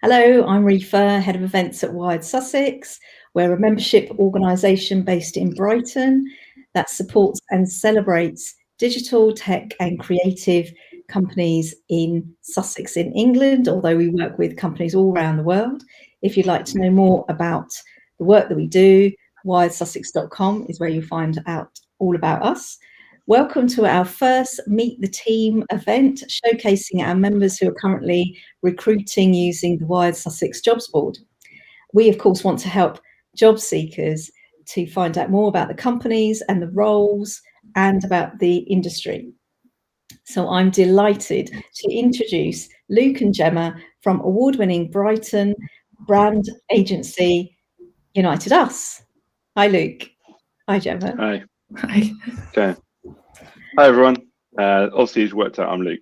Hello, I'm Reefa, Head of Events at Wired Sussex. We're a membership organisation based in Brighton that supports and celebrates digital, tech and creative companies in Sussex in England, although we work with companies all around the world. If you'd like to know more about the work that we do, wiredsussex.com is where you'll find out all about us. Welcome to our first Meet the Team event, showcasing our members who are currently recruiting using the Wired Sussex Jobs Board. We, of course, want to help job seekers to find out more about the companies and the roles and about the industry. So I'm delighted to introduce Luke and Jemma from award-winning Brighton brand agency UnitedUs. Hi, Luke. Hi, Jemma. Hi. Hi. Okay. Hi, everyone. Obviously, you've worked out I'm Luke.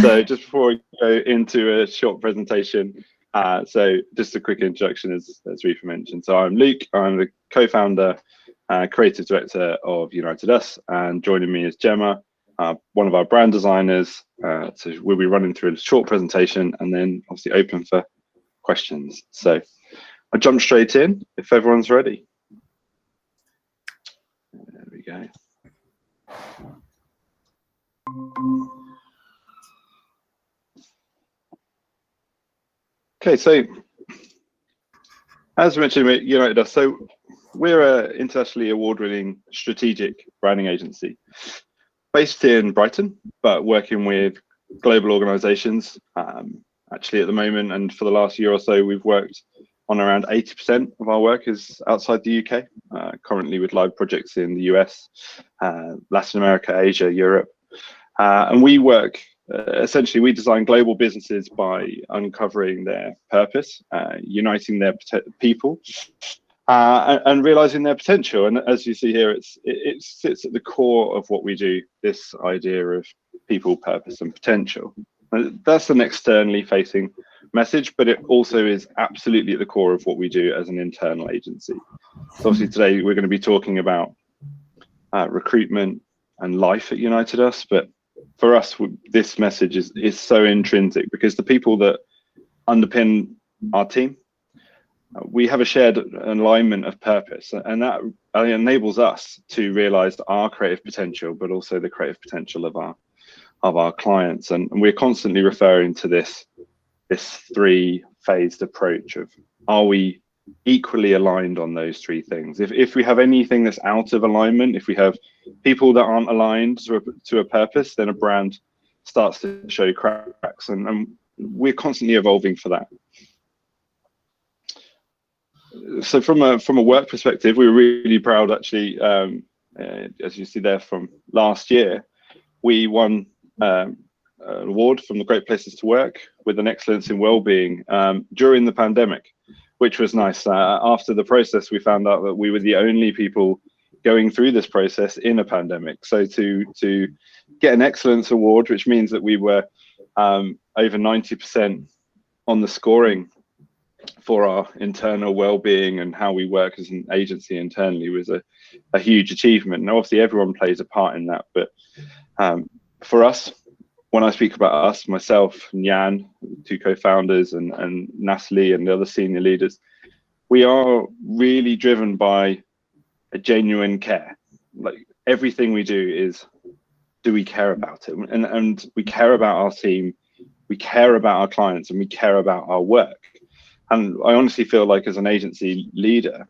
So just before we go into a short presentation, so just a quick introduction, as Reefa mentioned. So I'm Luke. I'm the co-founder, creative director of UnitedUs, and joining me is Jemma, one of our brand designers. So we'll be running through a short presentation and then obviously open for questions. So I'll jump straight in if everyone's ready. There we go. Okay, so as mentioned, we're UnitedUs. So we're an internationally award-winning strategic branding agency based in Brighton, but working with global organizations. Actually, at the moment, and for the last year or so, we've worked on around 80% of our work is outside the UK, currently with live projects in the US, Latin America, Asia, Europe. And we work, essentially, we design global businesses by uncovering their purpose, uniting their people, and realizing their potential. And as you see here, it sits at the core of what we do, this idea of people, purpose, and potential. That's an externally facing message, but it also is absolutely at the core of what we do as an internal agency. So obviously today we're going to be talking about recruitment and life at UnitedUs, but for us, this message is so intrinsic because the people that underpin our team, we have a shared alignment of purpose, and that enables us to realize our creative potential, but also the creative potential of our clients. And we're constantly referring to this three-phased approach of, are we equally aligned on those three things? If we have anything that's out of alignment, if we have people that aren't aligned to a purpose, then a brand starts to show cracks, and we're constantly evolving for that. So from a work perspective, we were really proud, actually, as you see there from last year, we won an award from the Great Places to Work with an excellence in wellbeing during the pandemic, which was nice. After the process, we found out that we were the only people going through this process in a pandemic. So to get an excellence award, which means that we were over 90% on the scoring for our internal well-being and how we work as an agency internally, was a huge achievement. Now, obviously, everyone plays a part in that, but for us, when I speak about us, myself and Jan, two co-founders, and Natalie and the other senior leaders, we are really driven by a genuine care. Like, everything we do is, do we care about it? And we care about our team, we care about our clients, and we care about our work. And I honestly feel like, as an agency leader,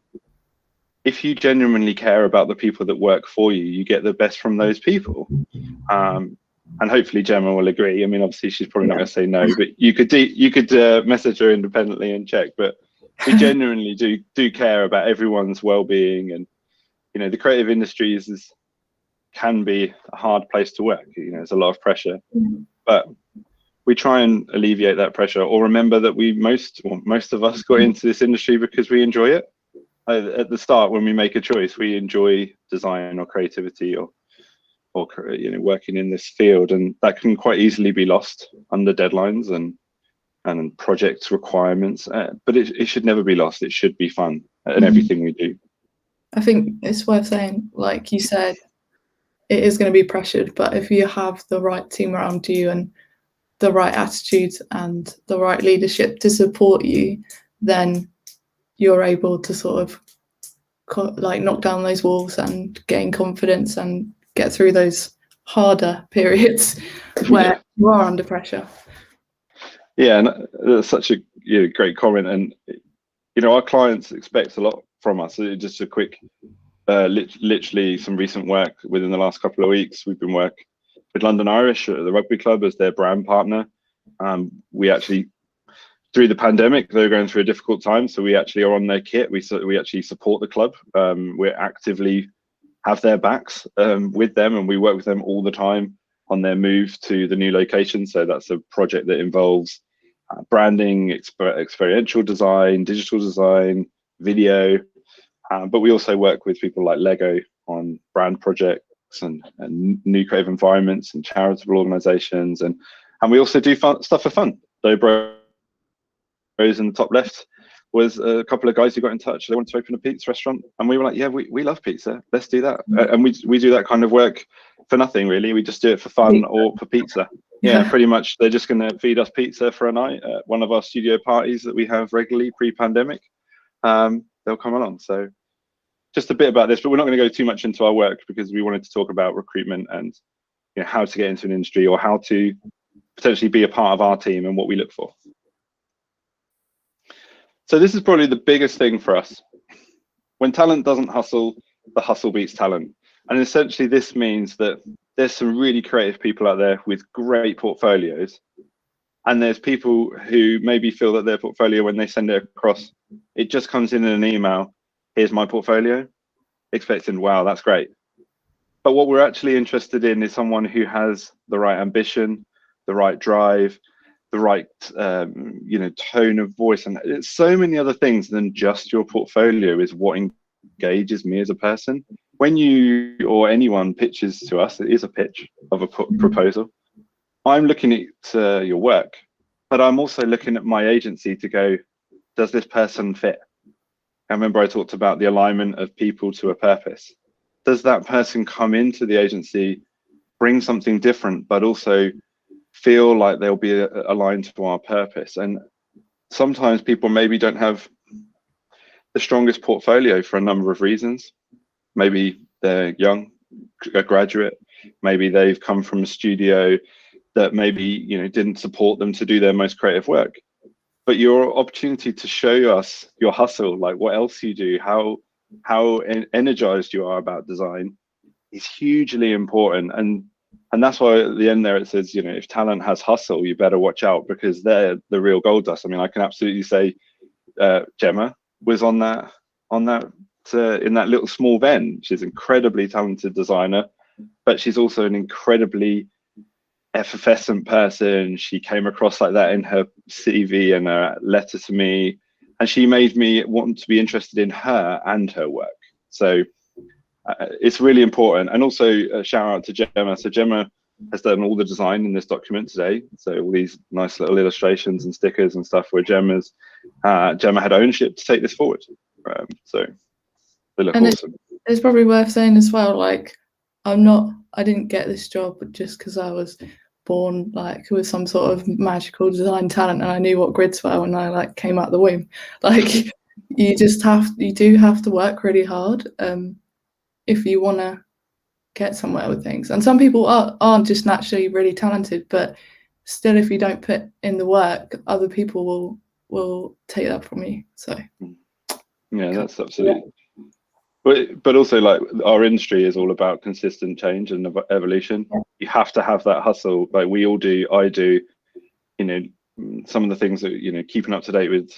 if you genuinely care about the people that work for you, you get the best from those people. And hopefully Jemma will agree. I mean, obviously she's probably not going to say no, but you could message her independently and check. But we genuinely do care about everyone's well-being. And the creative industries can be a hard place to work. There's a lot of pressure, but we try and alleviate that pressure, or remember that most of us got into this industry because we enjoy it. At the start, when we make a choice, we enjoy design or creativity or working in this field, and that can quite easily be lost under deadlines and project requirements. But it should never be lost. It should be fun in everything we do. I think it's worth saying, like you said, it is going to be pressured, but if you have the right team around you and the right attitude and the right leadership to support you, then you're able to sort of like knock down those walls and gain confidence and get through those harder periods where you are under pressure. Yeah, and that's such a great comment. And our clients expect a lot from us. So just a quick, literally some recent work within the last couple of weeks. We've been working with London Irish at the rugby club as their brand partner. We actually, through the pandemic, they were going through a difficult time, so we actually are on their kit. We actually support the club. We're actively have their backs with them, and we work with them all the time on their move to the new location. So that's a project that involves branding, experiential design, digital design, video. But we also work with people like Lego on brand projects and new creative environments and charitable organizations. And we also do stuff for fun. Dobro in the top left was a couple of guys who got in touch. They wanted to open a pizza restaurant, and we were like, yeah, we love pizza, let's do that. And we do that kind of work for nothing really. We just do it for fun or for pizza. Yeah, pretty much. They're just going to feed us pizza for a night at one of our studio parties that we have regularly pre-pandemic. They'll come along. So just a bit about this, but we're not going to go too much into our work because we wanted to talk about recruitment and how to get into an industry or how to potentially be a part of our team and what we look for. So this is probably the biggest thing for us. When talent doesn't hustle, the hustle beats talent. And essentially this means that there's some really creative people out there with great portfolios. And there's people who maybe feel that their portfolio, when they send it across, it just comes in an email, here's my portfolio, expecting, wow, that's great. But what we're actually interested in is someone who has the right ambition, the right drive, the right tone of voice, and it's so many other things than just your portfolio is what engages me as a person. When you or anyone pitches to us, it is a pitch of a proposal. I'm looking at your work, but I'm also looking at my agency to go, does this person fit? I remember I talked about the alignment of people to a purpose. Does that person come into the agency, bring something different, but also feel like they'll be aligned to our purpose? And sometimes people maybe don't have the strongest portfolio for a number of reasons. Maybe they're young, a graduate, maybe they've come from a studio that maybe didn't support them to do their most creative work. But your opportunity to show us your hustle, like what else you do, how energized you are about design, is hugely important. And that's why at the end there it says, if talent has hustle, you better watch out, because they're the real gold dust. I mean, I can absolutely say Jemma was on that in that little small ven. She's an incredibly talented designer, but she's also an incredibly effervescent person. She came across like that in her CV and her letter to me, and she made me want to be interested in her and her work. So it's really important. And also a shout out to Jemma. So Jemma has done all the design in this document today. So all these nice little illustrations and stickers and stuff where Jemma had ownership to take this forward. So they look awesome. It's probably worth saying as well, like, I didn't get this job just because I was born like with some sort of magical design talent and I knew what grids were when I like came out the womb. Like you do have to work really hard if you want to get somewhere with things. And some people aren't just naturally really talented, but still, if you don't put in the work, other people will take that from you. So yeah, that's absolutely. But also, like, our industry is all about consistent change and evolution. You have to have that hustle, like we all do. I do, some of the things that keeping up to date with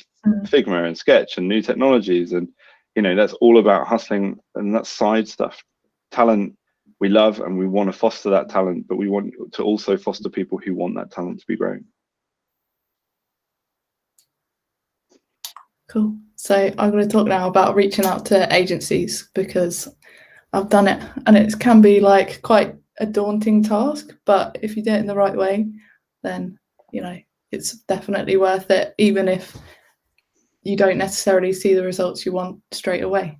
Figma and Sketch and new technologies, and that's all about hustling, and that's side stuff. Talent we love, and we want to foster that talent, but we want to also foster people who want that talent to be grown. Cool. So I'm going to talk now about reaching out to agencies, because I've done it and it can be like quite a daunting task, but if you do it in the right way, then it's definitely worth it, even if you don't necessarily see the results you want straight away.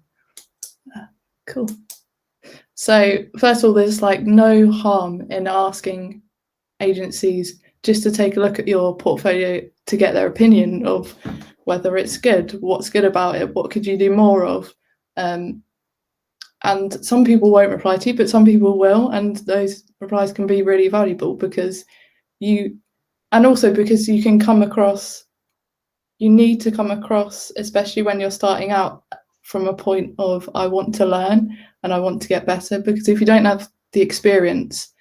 Cool. So first of all, there's like no harm in asking agencies just to take a look at your portfolio to get their opinion of whether it's good, what's good about it, what could you do more of. And some people won't reply to you, but some people will, and those replies can be really valuable because and also because you can come across, you need to come across, especially when you're starting out, from a point of I want to learn and I want to get better, because if you don't have the experience,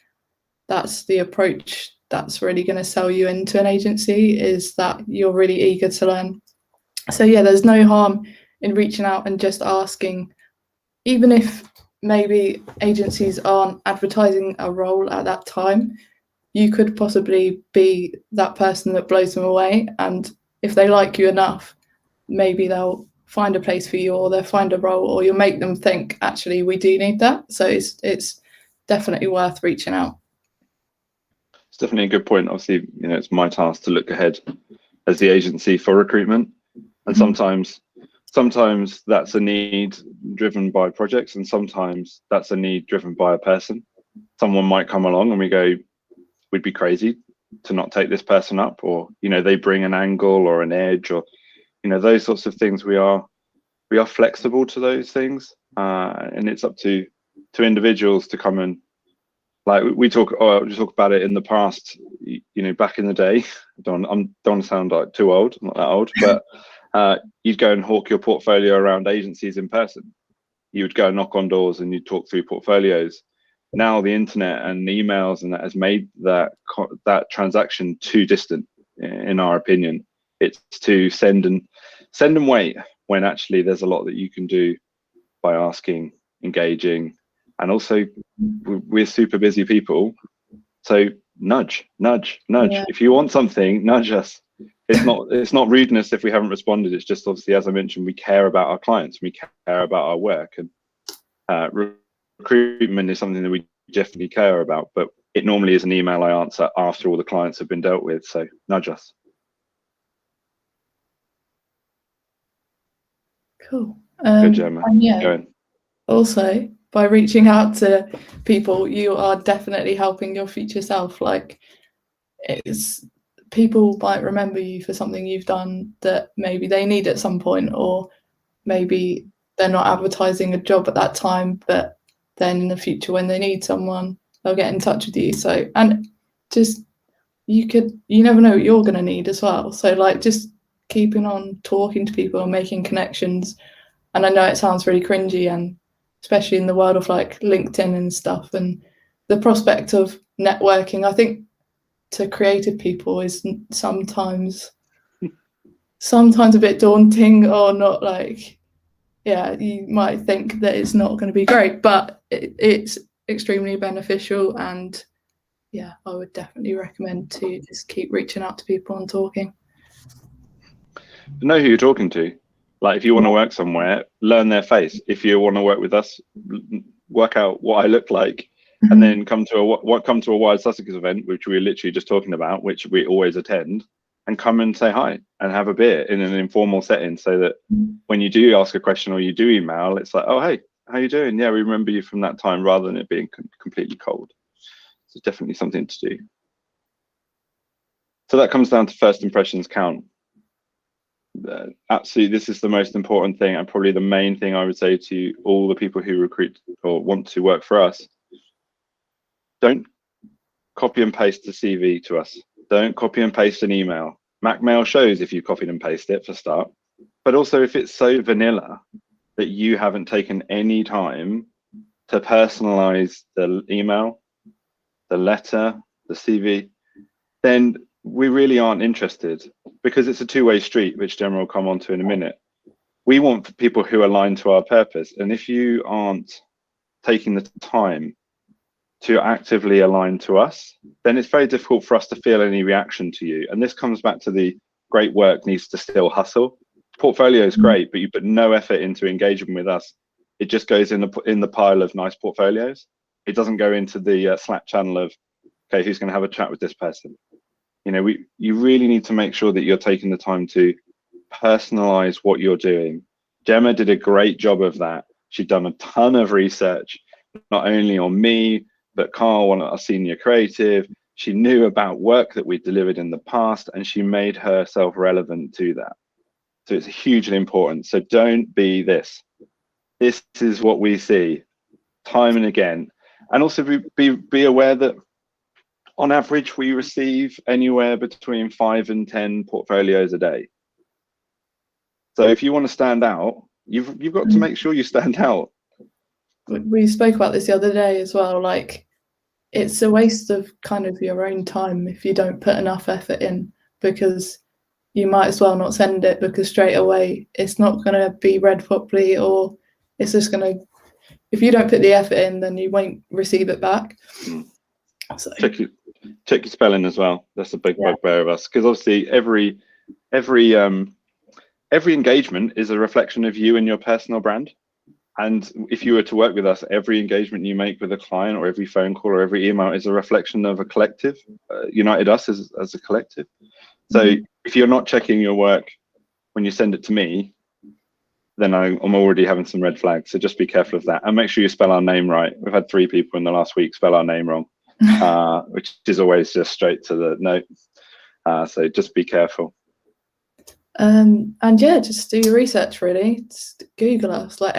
that's the approach that's really going to sell you into an agency, is that you're really eager to learn. So yeah, there's no harm in reaching out and just asking, even if maybe agencies aren't advertising a role at that time, you could possibly be that person that blows them away. And if they like you enough, maybe they'll find a place for you, or they'll find a role, or you'll make them think, actually, we do need that. So it's definitely worth reaching out. It's definitely a good point. Obviously, it's my task to look ahead as the agency for recruitment. And sometimes that's a need driven by projects, and sometimes that's a need driven by a person. Someone might come along and we go, we'd be crazy to not take this person up, or they bring an angle or an edge, or those sorts of things. We are flexible to those things, and it's up to individuals to come and, like, we talk about it in the past, back in the day. Don't want to sound like too old. I'm not that old, but you'd go and hawk your portfolio around agencies in person. You would go and knock on doors and you'd talk through portfolios. Now the internet and emails and that has made that transaction too distant, in our opinion. It's to send and wait, when actually there's a lot that you can do by asking, engaging, and also we're super busy people. So nudge. Yeah. If you want something, nudge us. It's not rudeness if we haven't responded. It's just, obviously, as I mentioned, we care about our clients, we care about our work, and recruitment is something that we definitely care about, but it normally is an email I answer after all the clients have been dealt with. So nudge us. Cool. Good, Gemma. And yeah, also, by reaching out to people, you are definitely helping your future self. Like, people might remember you for something you've done that maybe they need at some point, or maybe they're not advertising a job at that time, but then in the future, when they need someone, they'll get in touch with you. So, and just, you never know what you're going to need as well. So, like, just keeping on talking to people and making connections. And I know it sounds really cringy, and especially in the world of like LinkedIn and stuff, and the prospect of networking, I think, to creative people is sometimes a bit daunting, or not. Like, yeah, you might think that it's not going to be great, but it's extremely beneficial. And yeah, I would definitely recommend to just keep reaching out to people and talking. Know who you're talking to. Like, if you want to work somewhere, learn their face. If you want to work with us, work out what I look like, and then come to a Wired Sussex event, which we were literally just talking about, which we always attend, and come and say hi and have a beer in an informal setting, so that when you do ask a question or you do email, it's like, oh, hey, how you doing? Yeah, we remember you from that time, rather than it being completely cold. So it's definitely something to do. So that comes down to first impressions count. Absolutely, this is the most important thing, and probably the main thing I would say to all the people who recruit or want to work for us. Don't copy and paste the CV to us. Don't copy and paste an email. Macmail shows if you copied and pasted it, for start, but also if it's so vanilla that you haven't taken any time to personalize the email, the letter, the CV, then we really aren't interested, because it's a two-way street, which Jemma will come on to in a minute. We want people who align to our purpose, and if you aren't taking the time to actively align to us, then it's very difficult for us to feel any reaction to you. And this comes back to the great work needs to still hustle. Portfolio is great, but you put no effort into engagement with us. It just goes in the pile of nice portfolios. It doesn't go into the Slack channel of, okay, who's going to have a chat with this person? You really need to make sure that you're taking the time to personalize what you're doing. Jemma did a great job of that. She'd done a ton of research, not only on me, but Carl, one of our senior creative, She knew about work that we delivered in the past, and she made herself relevant to that. So it's hugely important. So don't be this. This is what we see time and again. And also be aware that on average, we receive anywhere between 5 and 10 portfolios a day. So if you want to stand out, you've got to make sure you stand out. We spoke about this the other day as well. Like, it's a waste of kind of your own time if you don't put enough effort in, because you might as well not send it, because straight away it's not going to be read properly, or it's just going to, if you don't put the effort in, then you won't receive it back. So check your spelling as well. That's a big bugbear of us, because obviously every engagement is a reflection of you and your personal brand. And if you were to work with us, every engagement you make with a client, or every phone call or every email, is a reflection of a collective, UnitedUs as a collective. So if you're not checking your work when you send it to me, then I'm already having some red flags. So just be careful of that, and make sure you spell our name right. We've had 3 people in the last week spell our name wrong, which is always just straight to the note. So just be careful. And yeah, just do your research, really. Just Google us. Like,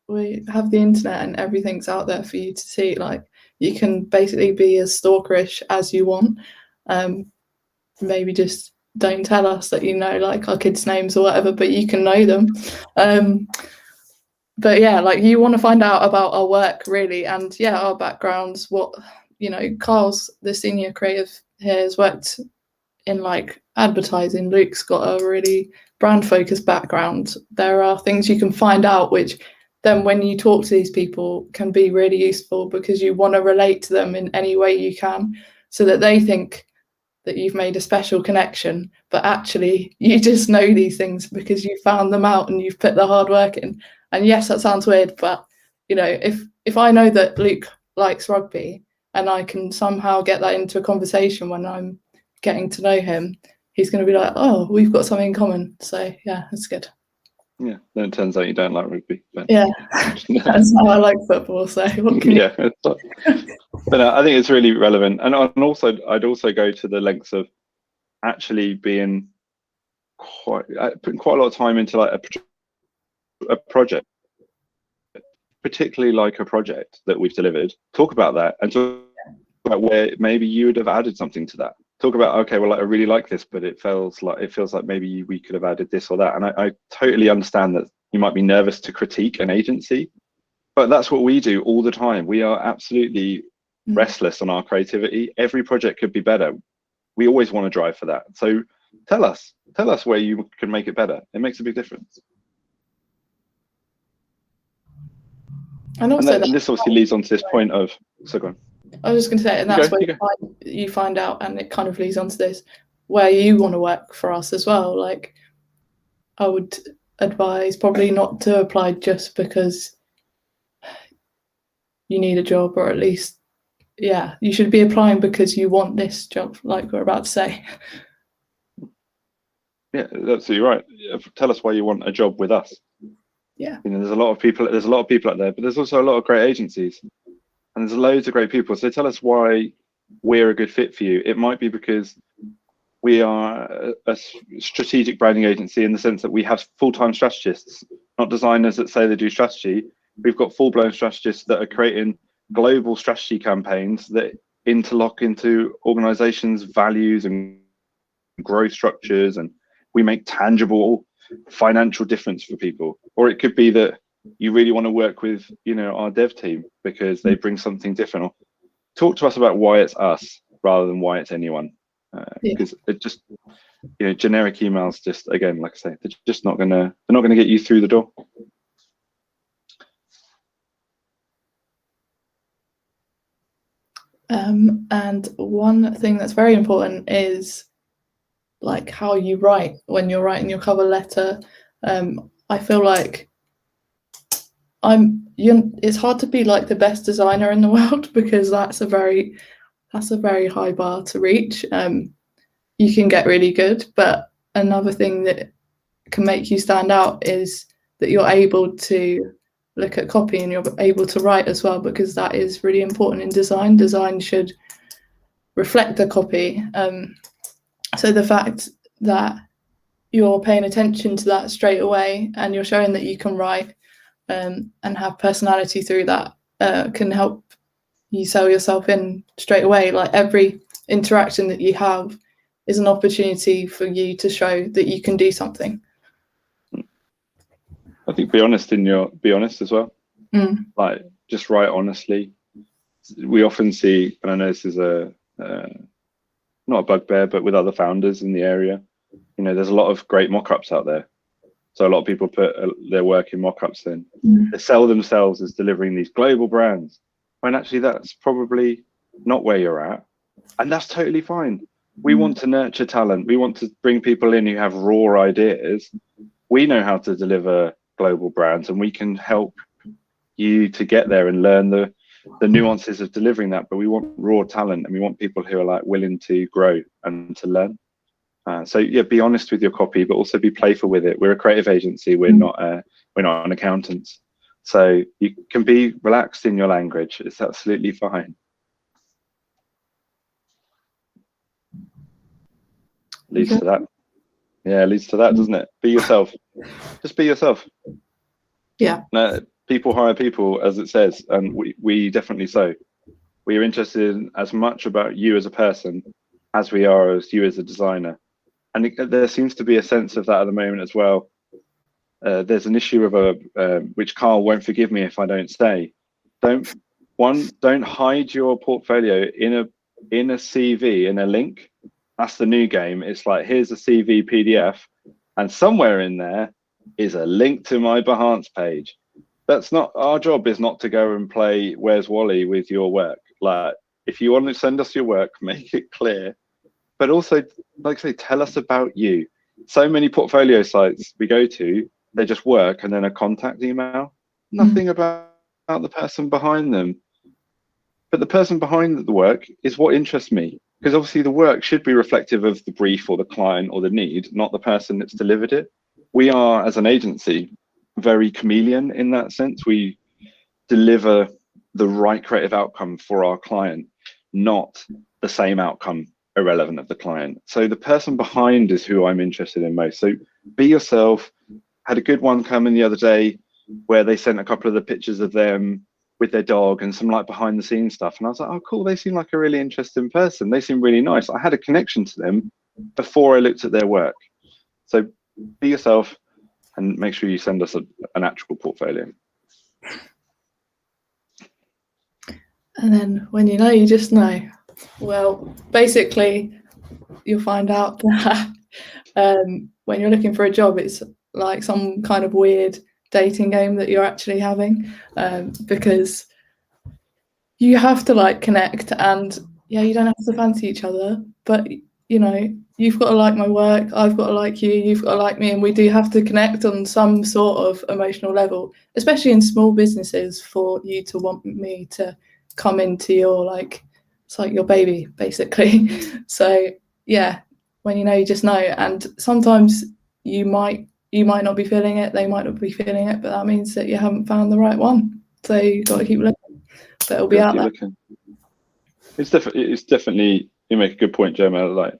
we have the internet and everything's out there for you to see. Like, you can basically be as stalkerish as you want. Maybe just don't tell us that you know, like, our kids' names or whatever, but you can know them. But yeah, like, you want to find out about our work, really, and our backgrounds. What, Carl's the senior creative here, has worked in like advertising. Luke's got a really brand focused background. There are things you can find out which then when you talk to these people can be really useful, because you want to relate to them in any way you can, so that they think that you've made a special connection, but actually you just know these things because you found them out and you've put the hard work in. And yes, that sounds weird, but if I know that Luke likes rugby and I can somehow get that into a conversation when I'm getting to know him, he's going to be like, oh, we've got something in common. So yeah, that's good. Yeah, then it turns out you don't like rugby. But yeah, that's how I like football. So what can yeah, but I think it's really relevant, and also I'd also go to the lengths of actually putting quite a lot of time into like a project, particularly like a project that we've delivered. Talk about that and talk about where maybe you would have added something to that. Talk about, okay, well, I really like this, but it feels like maybe we could have added this or that. And I totally understand that you might be nervous to critique an agency, but that's what we do all the time. We are absolutely restless on our creativity. Every project could be better. We always want to drive for that. So tell us where you can make it better. It makes a big difference. And this obviously leads on to this point of, so go on. I was just going to say, and that's where you find out, and it kind of leads on to this, where you want to work for us as well. Like, I would advise probably not to apply just because you need a job, or at least, you should be applying because you want this job, like we're about to say. Yeah, that's absolutely right. Tell us why you want a job with us. Yeah. There's a lot of people out there, but there's also a lot of great agencies. And there's loads of great people. So tell us why we're a good fit for you. It might be because we are a strategic branding agency in the sense that we have full-time strategists, not designers that say they do strategy. We've got full-blown strategists that are creating global strategy campaigns that interlock into organizations' values and growth structures, and we make tangible financial difference for people. Or it could be that you really want to work with, our dev team because they bring something different. Talk to us about why it's us rather than why it's anyone. Because it just, generic emails, just again, like I say, they're just not gonna get you through the door. And one thing that's very important is like how you write when you're writing your cover letter. I feel like it's hard to be like the best designer in the world, because that's a very high bar to reach. You can get really good, but another thing that can make you stand out is that you're able to look at copy and you're able to write as well, because that is really important in design. Design should reflect the copy. So the fact that you're paying attention to that straight away and you're showing that you can write and have personality through that can help you sell yourself in straight away. Like every interaction that you have is an opportunity for you to show that you can do something. I think be honest as well. Like just write honestly. We often see, and I know this is not a bugbear, but with other founders in the area, you know, there's a lot of great mock-ups out there. So a lot of people put their work in mock-ups in. They sell themselves as delivering these global brands, when actually that's probably not where you're at. And that's totally fine. We want to nurture talent. We want to bring people in who have raw ideas. We know how to deliver global brands, and we can help you to get there and learn the nuances of delivering that. But we want raw talent, and we want people who are like willing to grow and to learn. So yeah, be honest with your copy, but also be playful with it. We're a creative agency. We're not an accountant. So you can be relaxed in your language. It's absolutely fine. Leads to that. Yeah, leads to that, doesn't it? Be yourself. Just be yourself. Yeah. People hire people, as it says, and we definitely so. We are interested in as much about you as a person as we are as you as a designer. And there seems to be a sense of that at the moment as well. There's an issue of which Carl won't forgive me if I don't say. Don't hide your portfolio in a CV, in a link. That's the new game. It's like, here's a CV PDF, and somewhere in there is a link to my Behance page. That's not our job. Is not to go and play Where's Wally with your work. Like, if you want to send us your work, make it clear. But also, like I say, tell us about you. So many portfolio sites we go to, they just work and then a contact email. Nothing about the person behind them. But the person behind the work is what interests me. Because obviously the work should be reflective of the brief or the client or the need, not the person that's delivered it. We are, as an agency, very chameleon in that sense. We deliver the right creative outcome for our client, not the same outcome irrelevant of the client. So the person behind is who I'm interested in most. So be yourself. Had a good one come in the other day where they sent a couple of the pictures of them with their dog and some like behind the scenes stuff. And I was like, oh, cool. They seem like a really interesting person. They seem really nice. I had a connection to them before I looked at their work. So be yourself and make sure you send us an actual portfolio. And then when you know, you just know. Well, basically, you'll find out that when you're looking for a job, it's like some kind of weird dating game that you're actually having, because you have to like connect, and yeah, you don't have to fancy each other, but you know, you've got to like my work, I've got to like you, you've got to like me, and we do have to connect on some sort of emotional level, especially in small businesses, for you to want me to come into your, like, it's like your baby basically. So yeah, when you know, you just know. And sometimes you might not be feeling it, they might not be feeling it, but that means that you haven't found the right one. So you've got to keep looking, but it'll be out there. It's definitely, you make a good point, Jemma. Like,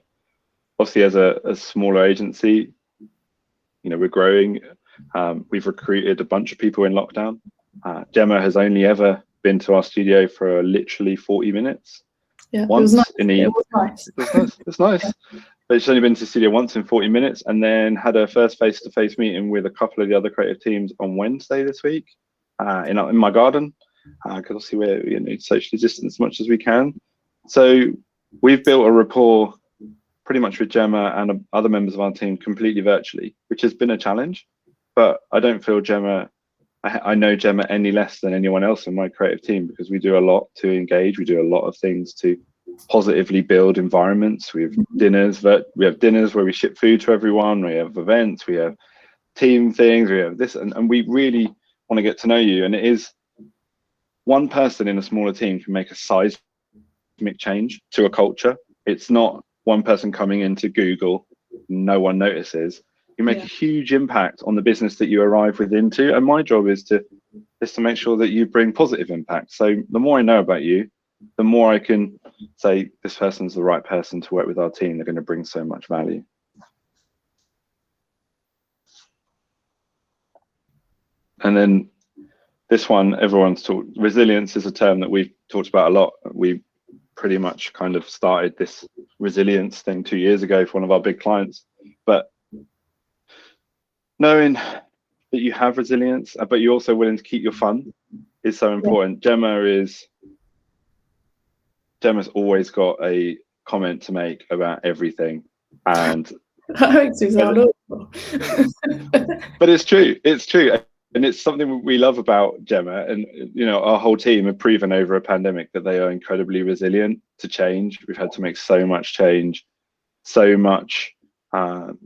obviously as a smaller agency, you know, we're growing. We've recruited a bunch of people in lockdown. Jemma has only ever been to our studio for literally 40 minutes. Yeah, once it was nice. It was nice. It's nice. Yeah. But she's only been to the studio once in 40 minutes, and then had her first face-to-face meeting with a couple of the other creative teams on Wednesday this week in my garden, because obviously we need to socially distance as much as we can. So we've built a rapport pretty much with Jemma and other members of our team completely virtually, which has been a challenge. But I don't feel I know Jemma any less than anyone else in my creative team, because we do a lot to engage. We do a lot of things to positively build environments. We have dinners where we ship food to everyone. We have events, we have team things, we have this, and we really want to get to know you. And it is one person in a smaller team can make a seismic change to a culture. It's not one person coming into Google, no one notices. You make a huge impact on the business that you arrive within to. And my job is to make sure that you bring positive impact. So the more I know about you, the more I can say this person's the right person to work with our team. They're going to bring so much value. And then this one, everyone's talked, resilience is a term that we've talked about a lot. We pretty much kind of started this resilience thing 2 years ago for one of our big clients. But knowing that you have resilience, but you're also willing to keep your fun is so important. Gemma's always got a comment to make about everything. And that makes me sound awful. But it's true. It's true. And it's something we love about Jemma, and you know, our whole team have proven over a pandemic that they are incredibly resilient to change. We've had to make so much change, so much, you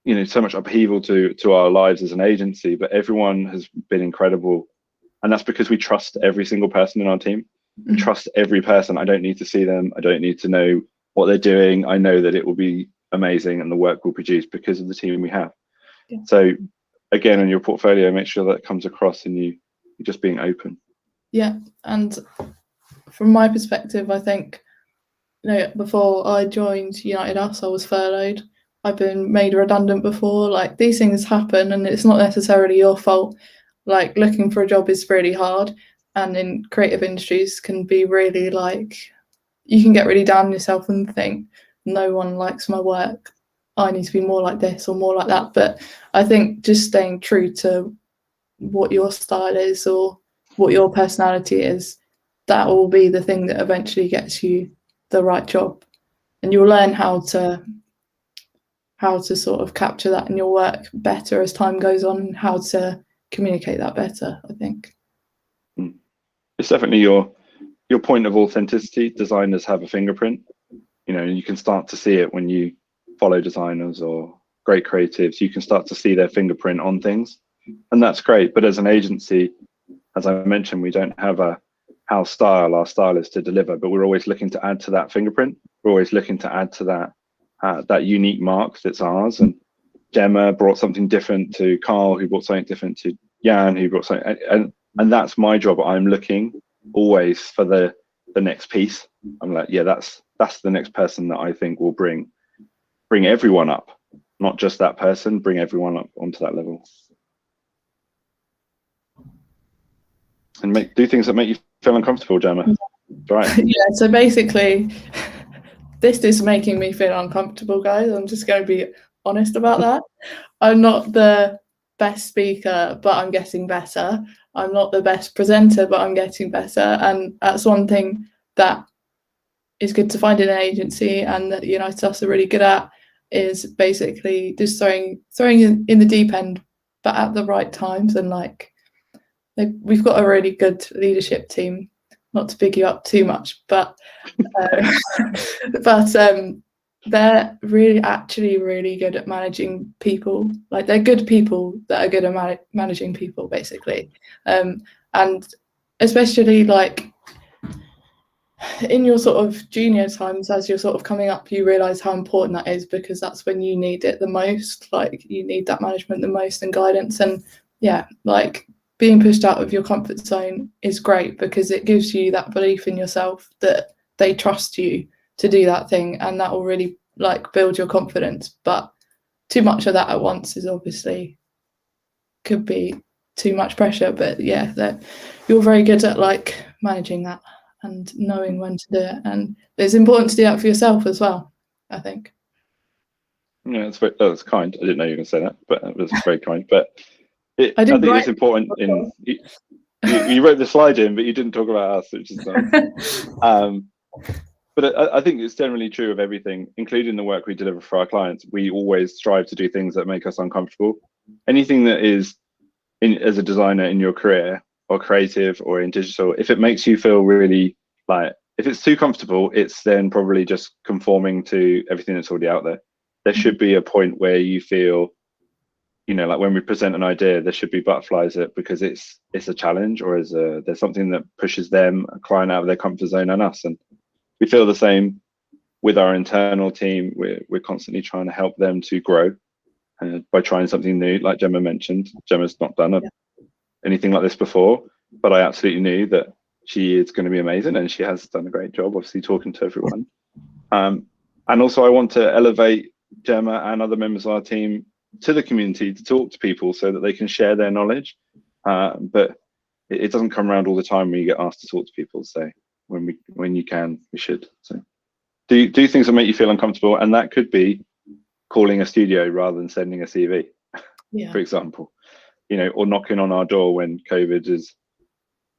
know, so much upheaval to our lives as an agency. But everyone has been incredible, and that's because we trust every single person in our team. We trust every person. I don't need to see them. I don't need to know what they're doing. I know that it will be amazing and the work will produce because of the team we have. Yeah. So again, in your portfolio, make sure that comes across and you're just being open. Yeah, and from my perspective, I think, you know, before I joined UnitedUs, I was furloughed. I've been made redundant before. Like, these things happen, and it's not necessarily your fault. Like, looking for a job is really hard, and in creative industries can be really, like, you can get really down on yourself and think, no one likes my work. I need to be more like this or more like that. But I think just staying true to what your style is or what your personality is, that will be the thing that eventually gets you the right job. And you'll learn how to sort of capture that in your work better as time goes on, and how to communicate that better, I think. It's definitely your point of authenticity. Designers have a fingerprint. You know, you can start to see it when you follow designers or great creatives. You can start to see their fingerprint on things, and that's great. But as an agency, as I mentioned, we don't have a house style. Our style is to deliver, but we're always looking to add to that fingerprint. We're always looking to add to that unique mark that's ours. And Jemma brought something different to Carl, who brought something different to Jan, who brought something, and that's my job. I'm looking always for the next piece. I'm like, yeah, that's the next person that I think will bring everyone up, not just that person, bring everyone up onto that level. And do things that make you feel uncomfortable, Jemma. Right. Yeah, so basically, this is making me feel uncomfortable, guys. I'm just going to be honest about that. I'm not the best speaker, but I'm getting better. I'm not the best presenter, but I'm getting better. And that's one thing that is good to find in an agency, and that UnitedUs are really good at, is basically just throwing in the deep end, but at the right times. And like, we've got a really good leadership team, not to big you up too much, but they're really good at managing people. Like, they're good people that are good at managing people, basically. And especially like in your sort of junior times, as you're sort of coming up, you realise how important that is, because that's when you need it the most. Like, you need that management the most and guidance. And yeah, like, being pushed out of your comfort zone is great, because it gives you that belief in yourself that they trust you to do that thing, and that will really like build your confidence. But too much of that at once is obviously could be too much pressure. But yeah, you're very good at like managing that and knowing when to do it, and it's important to do that for yourself as well, I think. Yeah, that's kind. I didn't know you were going to say that, but it was very kind. But I think it's important. You wrote the slide in, but you didn't talk about us, which is nice. But I think it's generally true of everything, including the work we deliver for our clients. We always strive to do things that make us uncomfortable. Anything that is, as a designer in your career, or creative, or in digital, if it makes you feel really like, if it's too comfortable, it's then probably just conforming to everything that's already out there. There should be a point where you feel, like when we present an idea, there should be butterflies because it's a challenge, or there's something that pushes them, a client, out of their comfort zone, and us. And we feel the same with our internal team. We're constantly trying to help them to grow by trying something new. Like Jemma mentioned, Gemma's not done anything like this before, but I absolutely knew that she is going to be amazing, and she has done a great job, obviously, talking to everyone. And also I want to elevate Jemma and other members of our team to the community to talk to people so that they can share their knowledge. But it doesn't come around all the time when you get asked to talk to people. So when you can, we should. So do things that make you feel uncomfortable, and that could be calling a studio rather than sending a CV, for example, or knocking on our door when COVID is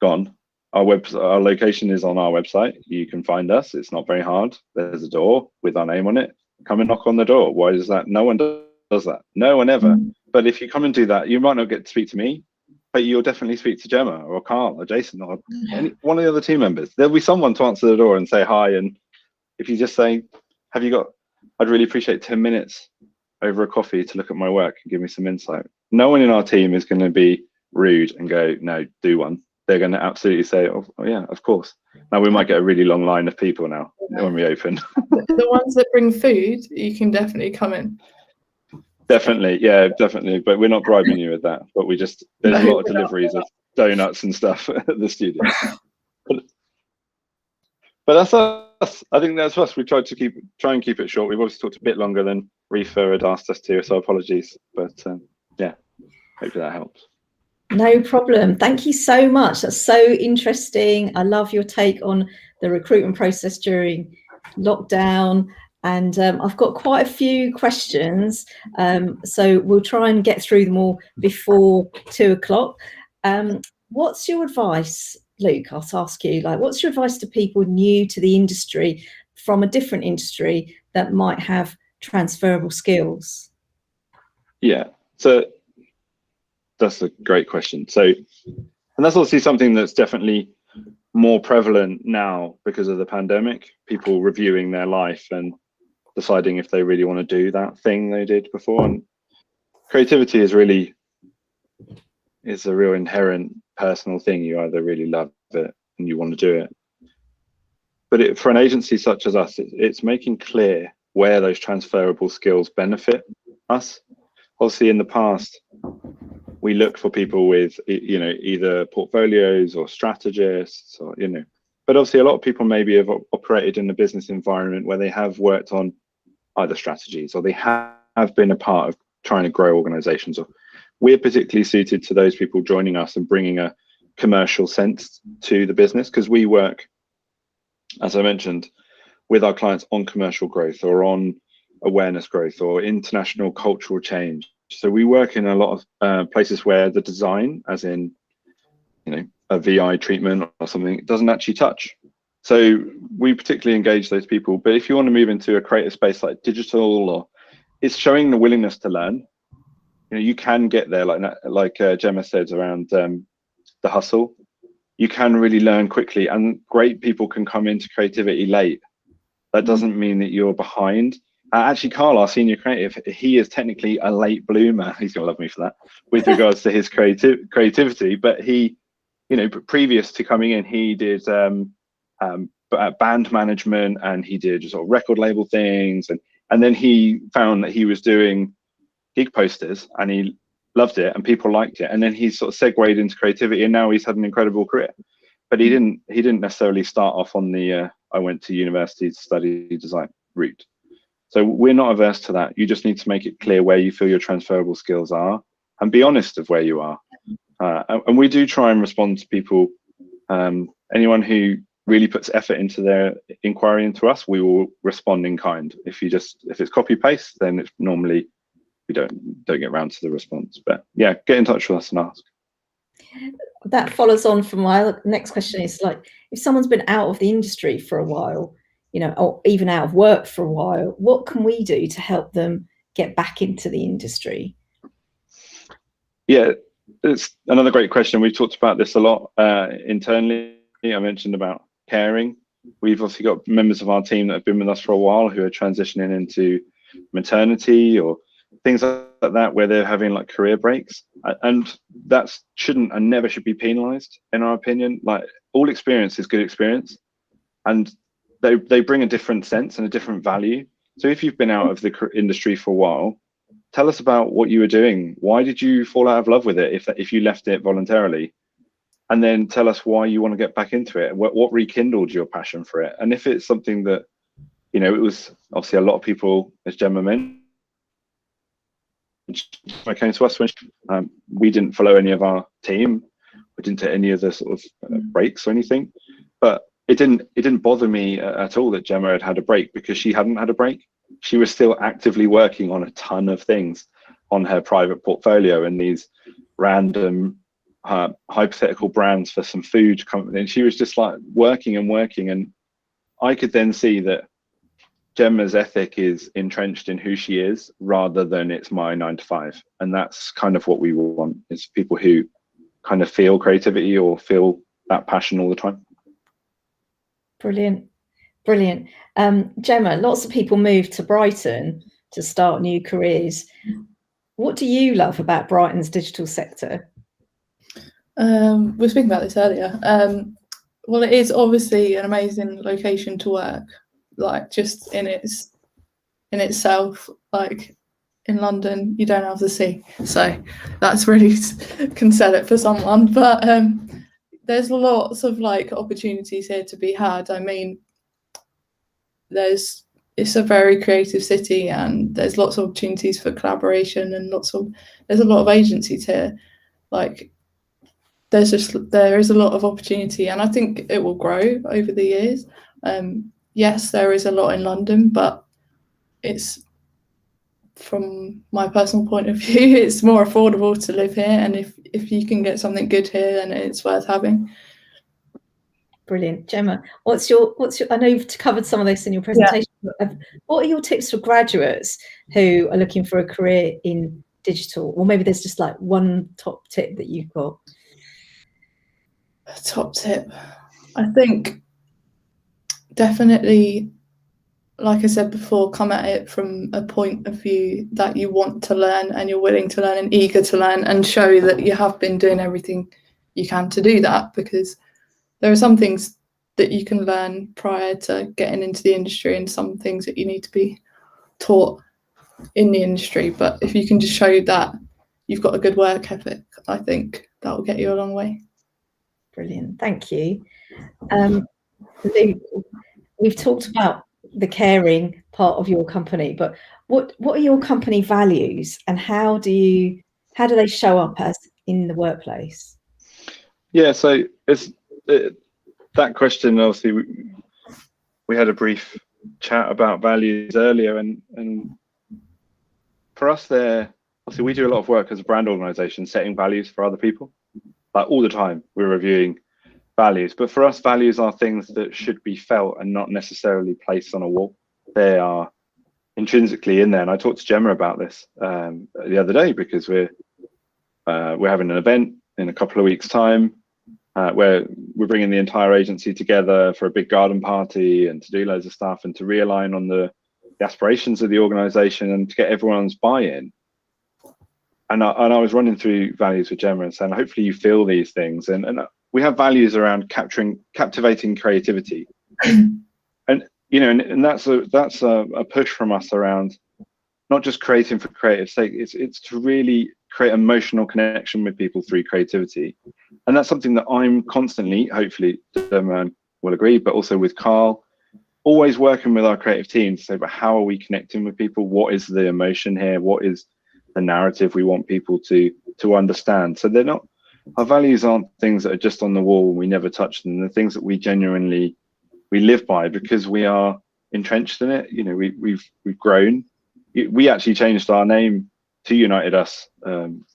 gone. Our location is on our website. You can find us. It's not very hard. There's a door with our name on it. Come and knock on the door. Why is that? No one does that. No one ever. But if you come and do that, you might not get to speak to me, but you'll definitely speak to Jemma or Carl or Jason or one of the other team members. There'll be someone to answer the door and say hi. And if you just say, I'd really appreciate 10 minutes over a coffee to look at my work and give me some insight. No one in our team is going to be rude and go, no, do one. They're going to absolutely say, oh yeah, of course. Now we might get a really long line of people now when we open. The ones that bring food, you can definitely come in. Definitely, yeah, definitely. But we're not bribing you with that. But there's a lot of deliveries of donuts and stuff at the studio. But that's us. I think that's us. We try and keep it short. We've obviously talked a bit longer than Reefer had asked us to, so apologies. But yeah, hopefully that helps. No problem. Thank you so much. That's so interesting. I love your take on the recruitment process during lockdown. And I've got quite a few questions. So we'll try and get through them all before 2 o'clock. What's your advice, Luke? I'll ask you, what's your advice to people new to the industry from a different industry that might have transferable skills? Yeah, so that's a great question. And that's obviously something that's definitely more prevalent now because of the pandemic, people reviewing their life and deciding if they really want to do that thing they did before. And creativity is a real inherent personal thing. You either really love it and you want to do it. But for an agency such as us, it's making clear where those transferable skills benefit us. Obviously, in the past, we looked for people with, either portfolios or strategists, or, but obviously a lot of people maybe have operated in a business environment where they have worked on either strategies or they have been a part of trying to grow organizations. Or we're particularly suited to those people joining us and bringing a commercial sense to the business, because we work, as I mentioned, with our clients on commercial growth or on awareness growth or international cultural change. So we work in a lot of places where the design, as in, a VI treatment or something, doesn't actually touch. So we particularly engage those people. But if you want to move into a creative space like digital, or it's showing the willingness to learn, you can get there, like Jemma said, around the hustle. You can really learn quickly, and great people can come into creativity late. That doesn't mean that you're behind. Actually, Carl, our senior creative, he is technically a late bloomer. He's gonna love me for that, with regards to his creativity. But he, previous to coming in, he did band management, and he did sort of record label things, and then he found that he was doing gig posters, and he loved it, and people liked it, and then he sort of segued into creativity, and now he's had an incredible career. But he didn't necessarily start off on the I went to university to study design route. So we're not averse to that. You just need to make it clear where you feel your transferable skills are, and be honest of where you are. And we do try and respond to people. Anyone who really puts effort into their inquiry into us, we will respond in kind. If it's copy paste, then it's normally we don't get around to the response. But yeah, get in touch with us and ask. That follows on from my next question. Is if someone's been out of the industry for a while, or even out of work for a while, what can we do to help them get back into the industry? Yeah, it's another great question. We've talked about this a lot internally. I mentioned about caring. We've obviously got members of our team that have been with us for a while who are transitioning into maternity or things like that, where they're having career breaks, and that shouldn't and never should be penalized, in our opinion. All experience is good experience, and they bring a different sense and a different value. So if you've been out of the industry for a while, tell us about what you were doing. Why did you fall out of love with it if you left it voluntarily? and then tell us why you want to get back into it. What rekindled your passion for it? And if it's something that, you know, it was obviously a lot of people, as Jemma mentioned, came to us when we didn't follow any of our team. We didn't take any of the sort of breaks or anything. But it didn't bother me at all that Jemma had a break, because she hadn't had a break. She was still actively working on a ton of things on her private portfolio and these random hypothetical brands for some food company, and she was just like working and working. And I could then see that Jemma's ethic is entrenched in who she is, rather than it's my 9 to 5. And that's kind of what we want, is people who kind of feel creativity or feel that passion all the time. Brilliant. Brilliant. Jemma, lots of people move to Brighton to start new careers. What do you love about Brighton's digital sector? We were speaking about this earlier. Well, it is obviously an amazing location to work, like just in itself. Like in London, you don't have the sea, so that's really can sell it for someone. But there's lots of like opportunities here to be had. I mean, it's a very creative city, and there's lots of opportunities for collaboration, and there's a lot of agencies here. Like there is a lot of opportunity, and I think it will grow over the years. Yes, there is a lot in London, but it's, from my personal point of view, it's more affordable to live here, and if you can get something good here, then it's worth having. Brilliant. Jemma, what's your I know you've covered some of this in your presentation, but what are your tips for graduates who are looking for a career in digital? Or maybe there's just like one top tip that you've got. A top tip, I think definitely, like I said before, come at it from a point of view that you want to learn and you're willing to learn and eager to learn, and show that you have been doing everything you can to do that, because there are some things that you can learn prior to getting into the industry and some things that you need to be taught in the industry. But if you can just show that you've got a good work ethic, I think that will get you a long way. Brilliant. Thank you. Luke, we've talked about the caring part of your company, but what are your company values, and how do they show up as in the workplace? Yeah, so it's that question. Obviously, we had a brief chat about values earlier, and for us, obviously we do a lot of work as a brand organization setting values for other people. Like all the time, we're reviewing values. But for us, values are things that should be felt and not necessarily placed on a wall. They are intrinsically in there. And I talked to Jemma about this the other day, because we're having an event in a couple of weeks' time where we're bringing the entire agency together for a big garden party and to do loads of stuff and to realign on the aspirations of the organization and to get everyone's buy-in. And I was running through values with Jemma and saying, hopefully you feel these things. And we have values around captivating creativity. And, you know, and that's a push from us around not just creating for creative sake. It's to really create emotional connection with people through creativity. And that's something that I'm constantly, hopefully Jemma will agree, but also with Carl, always working with our creative team to say, but how are we connecting with people? What is the emotion here? What is the narrative we want people to understand? So they're not, our values aren't things that are just on the wall and we never touch them. They're things that we genuinely live by, because we are entrenched in it. You know, we've grown. We actually changed our name to UnitedUs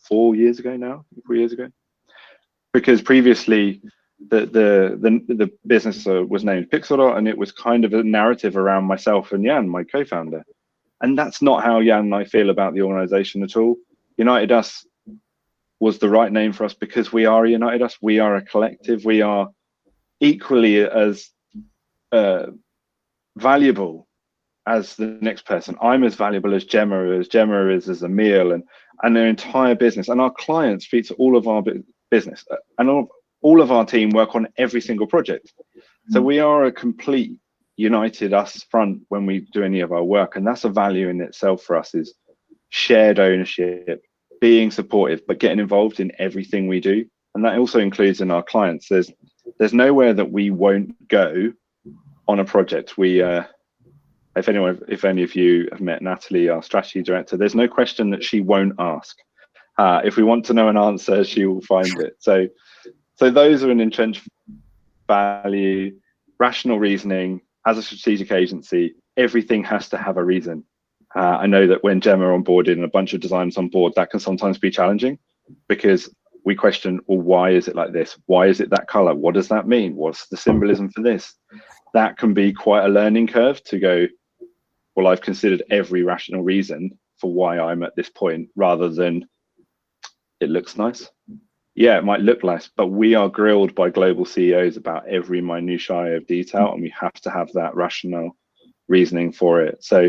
4 years ago, because previously the business was named Pixel, and it was kind of a narrative around myself and Jan, my co-founder. And that's not how Jan and I feel about the organization at all. UnitedUs was the right name for us because we are UnitedUs. We are a collective. We are equally as valuable as the next person. I'm as valuable as Jemma is as Emil, and their entire business. And our clients feature all of our business, and all of our team work on every single project. So we are a complete united us front when we do any of our work, and that's a value in itself for us, is shared ownership, being supportive, but getting involved in everything we do. and that also includes in our clients. There's nowhere that we won't go on a project. We if any of you have met Natalie, our strategy director, there's no question that she won't ask. If we want to know an answer, she will find it. So those are an entrenched value. Rational reasoning. As a strategic agency, everything has to have a reason. I know that when Jemma onboarded and a bunch of designers on board, that can sometimes be challenging, because we question, well, why is it like this? Why is it that color? What does that mean? What's the symbolism for this? That can be quite a learning curve to go, well, I've considered every rational reason for why I'm at this point, rather than it looks nice. Yeah, it might look nice, but we are grilled by global CEOs about every minutiae of detail, and we have to have that rational reasoning for it. So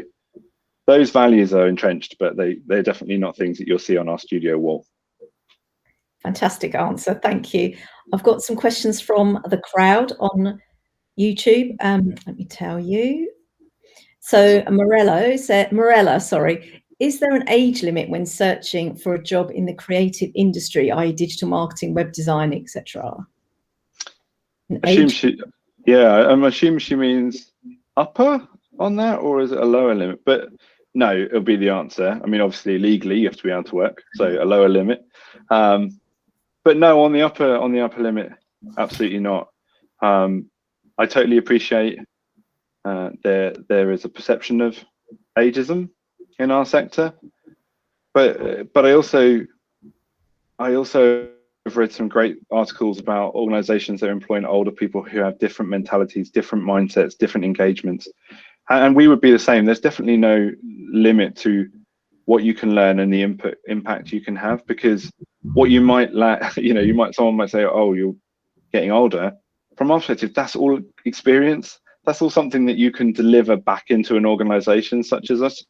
those values are entrenched, but they're definitely not things that you'll see on our studio wall. Fantastic answer, thank you. I've got some questions from the crowd on YouTube. Let me tell you. So Morella, sorry. Is there an age limit when searching for a job in the creative industry, i.e. digital marketing, web design, etc.? I'm assuming she means upper on that, or is it a lower limit? But no, it'll be the answer. I mean, obviously legally you have to be able to work, so a lower limit. But no, on the upper limit, absolutely not. I totally appreciate there is a perception of ageism in our sector, but I also have read some great articles about organizations that are employing older people who have different mentalities, different mindsets, different engagements, and we would be the same. There's definitely no limit to what you can learn and the impact you can have, because what you might someone might say, oh, you're getting older. From our perspective, that's all experience. That's all something that you can deliver back into an organization such as us.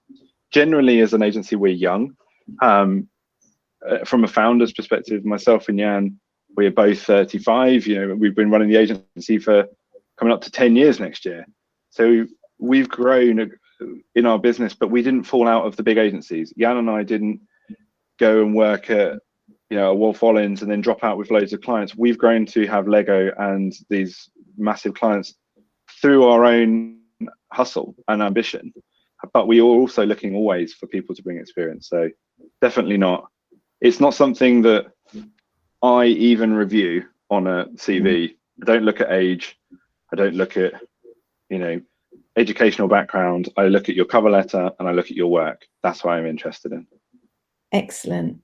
Generally, as an agency, we're young. From a founder's perspective, myself and Jan, we're both 35. We've been running the agency for coming up to 10 years next year. So we've grown in our business, but we didn't fall out of the big agencies. Jan and I didn't go and work at Wolf Ollins and then drop out with loads of clients. We've grown to have Lego and these massive clients through our own hustle and ambition, but we are also looking always for people to bring experience. So definitely not. It's not something that I even review on a CV. I don't look at age. I don't look at educational background. I look at your cover letter and I look at your work. That's what I'm interested in. Excellent.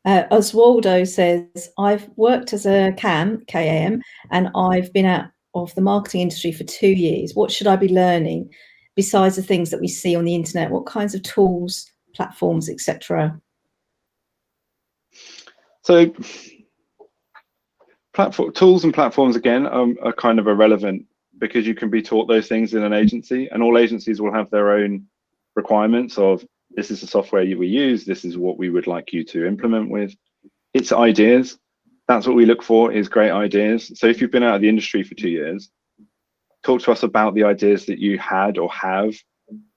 Oswaldo says, I've worked as a KAM, and I've been out of the marketing industry for 2 years. What should I be learning besides the things that we see on the internet? What kinds of tools, platforms, etc.? So tools and platforms, again, are kind of irrelevant, because you can be taught those things in an agency, and all agencies will have their own requirements of, this is the software we use, this is what we would like you to implement with. It's ideas. That's what we look for, is great ideas. So if you've been out of the industry for 2 years, talk to us about the ideas that you had or have,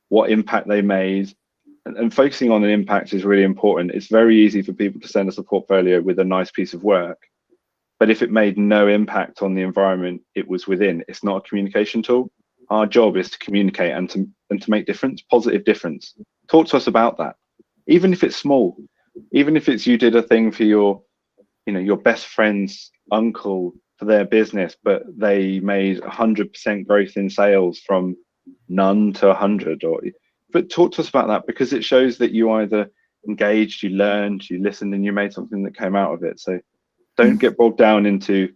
what impact they made, and focusing on an impact is really important. It's very easy for people to send us a portfolio with a nice piece of work, but if it made no impact on the environment it was within, it's not a communication tool. Our job is to communicate and to make difference, positive difference. Talk to us about that, even if it's small, even if it's you did a thing for your best friend's uncle for their business, but they made 100% growth in sales from none to 100, but talk to us about that, because it shows that you either engaged, you learned, you listened, and you made something that came out of it. So don't get bogged down into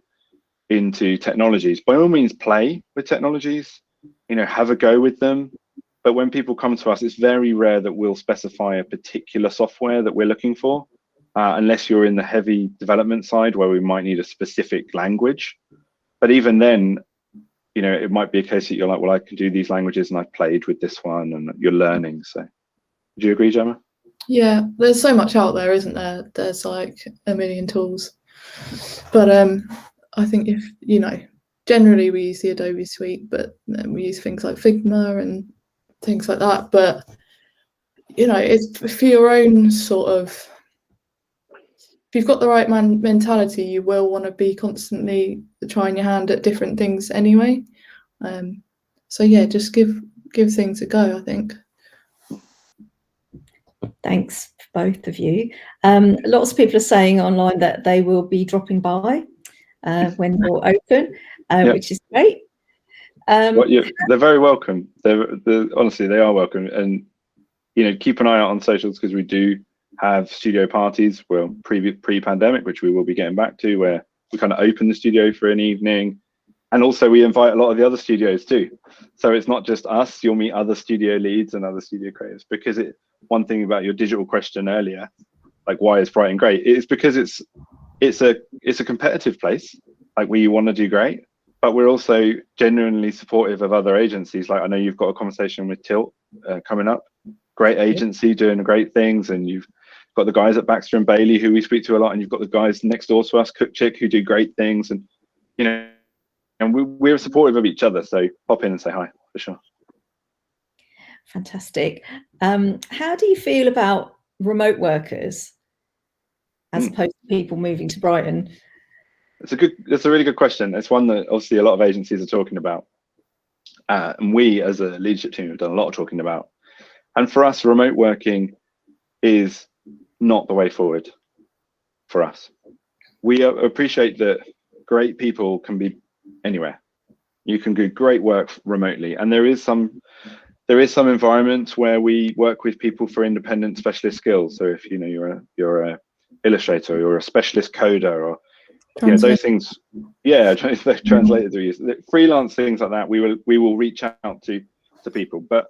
technologies. By all means, play with technologies, have a go with them. But when people come to us, it's very rare that we'll specify a particular software that we're looking for, unless you're in the heavy development side where we might need a specific language. But even then, it might be a case that you're like, well, I can do these languages and I've played with this one, and you're learning. So do you agree, Jemma? Yeah, there's so much out there, isn't there? There's like a million tools. But I think generally we use the Adobe suite, but then we use things like Figma and things like that. But it's for your own sort of if you've got the right mentality, you will want to be constantly trying your hand at different things anyway. So yeah, just give things a go, I think. Thanks, both of you. Lots of people are saying online that they will be dropping by when you're open, Yep. which is great. They're very welcome. Honestly, they are welcome. And keep an eye out on socials, because we do have studio parties. Well, pre-pandemic, which we will be getting back to, where we kind of open the studio for an evening. And also we invite a lot of the other studios too. So it's not just us, you'll meet other studio leads and other studio creators. Because one thing about your digital question earlier, like why is Brighton great? It's because it's a competitive place. Like, we want to do great, but we're also genuinely supportive of other agencies. Like, I know you've got a conversation with Tilt coming up. Great agency doing great things, and you've got the guys at Baxter and Bailey who we speak to a lot, and you've got the guys next door to us, Cook Chick, who do great things, and and we're supportive of each other. So pop in and say hi for sure. Fantastic. How do you feel about remote workers as opposed to people moving to Brighton? It's a really good question. It's one that obviously a lot of agencies are talking about, and we as a leadership team have done a lot of talking about. And for us, remote working is not the way forward for us. We appreciate that great people can be anywhere. You can do great work remotely, and there is some environments where we work with people for independent specialist skills. So if you're a illustrator, you're a specialist coder, or those things, translators we use, freelance things like that, we will reach out to people. But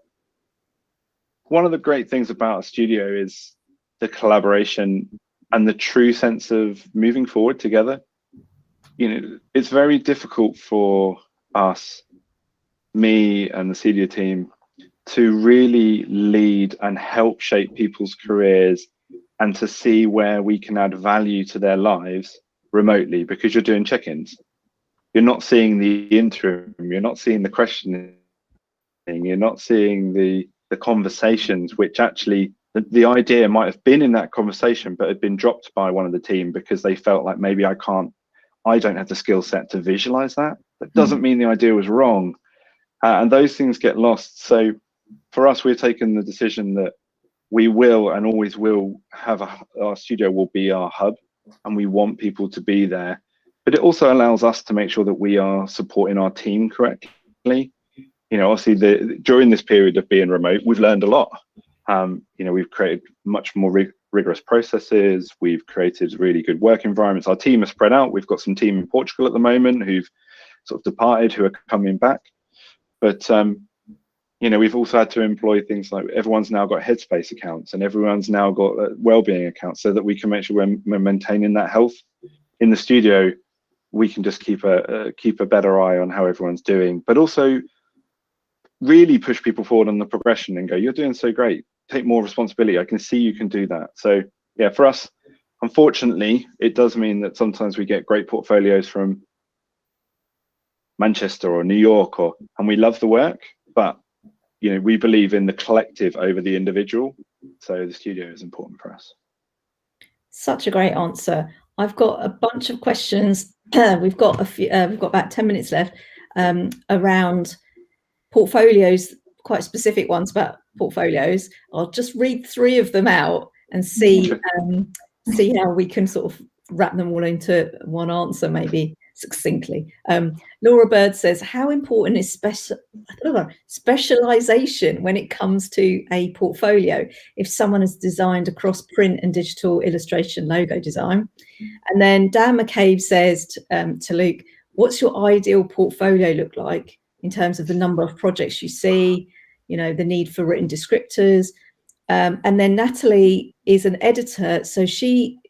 one of the great things about a studio is the collaboration and the true sense of moving forward together. It's very difficult for us, me and the studio team, to really lead and help shape people's careers and to see where we can add value to their lives remotely, because you're doing check-ins. You're not seeing the interim, you're not seeing the questioning, you're not seeing the conversations, which actually the idea might have been in that conversation but had been dropped by one of the team because they felt like, maybe I don't have the skill set to visualize that. That doesn't mean the idea was wrong, and those things get lost. So for us, we've taken the decision that we will and always will have our studio will be our hub, and we want people to be there. But it also allows us to make sure that we are supporting our team correctly. Obviously during this period of being remote, we've learned a lot. We've created much more rigorous processes. We've created really good work environments. Our team is spread out. We've got some team in Portugal at the moment who've sort of departed, who are coming back. But we've also had to employ things like, everyone's now got Headspace accounts, and everyone's now got wellbeing accounts, so that we can make sure we're maintaining that health in the studio. We can just keep a better eye on how everyone's doing, but also really push people forward on the progression and go, you're doing so great, take more responsibility, I can see you can do that. So yeah, for us, unfortunately, it does mean that sometimes we get great portfolios from Manchester or New York, and we love the work, but we believe in the collective over the individual. So the studio is important for us. Such a great answer. I've got a bunch of questions. We've got about 10 minutes left around portfolios, quite specific ones about portfolios. I'll just read 3 of them out and see how we can sort of wrap them all into one answer, maybe succinctly. Laura Bird says, how important is specialization when it comes to a portfolio if someone has designed across print and digital illustration logo design? And then Dan McCabe says to Luke, what's your ideal portfolio look like in terms of the number of projects you see, the need for written descriptors? And then Natalie is an editor, so she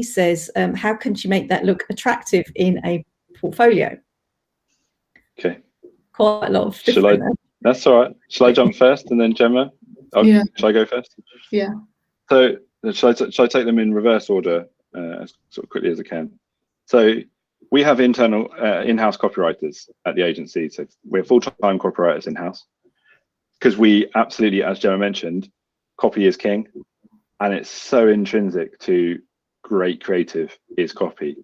says, how can she make that look attractive in a portfolio? Okay. Quite a lot of different. That's all right. Shall I jump first and then Gemma? Yeah. Shall I go first? Yeah. So shall I take them in reverse order as sort of quickly as I can? So we have internal in-house copywriters at the agency. So we're full-time copywriters in-house, because we absolutely, as Jemma mentioned, copy is king, and it's so intrinsic to great creative is copy.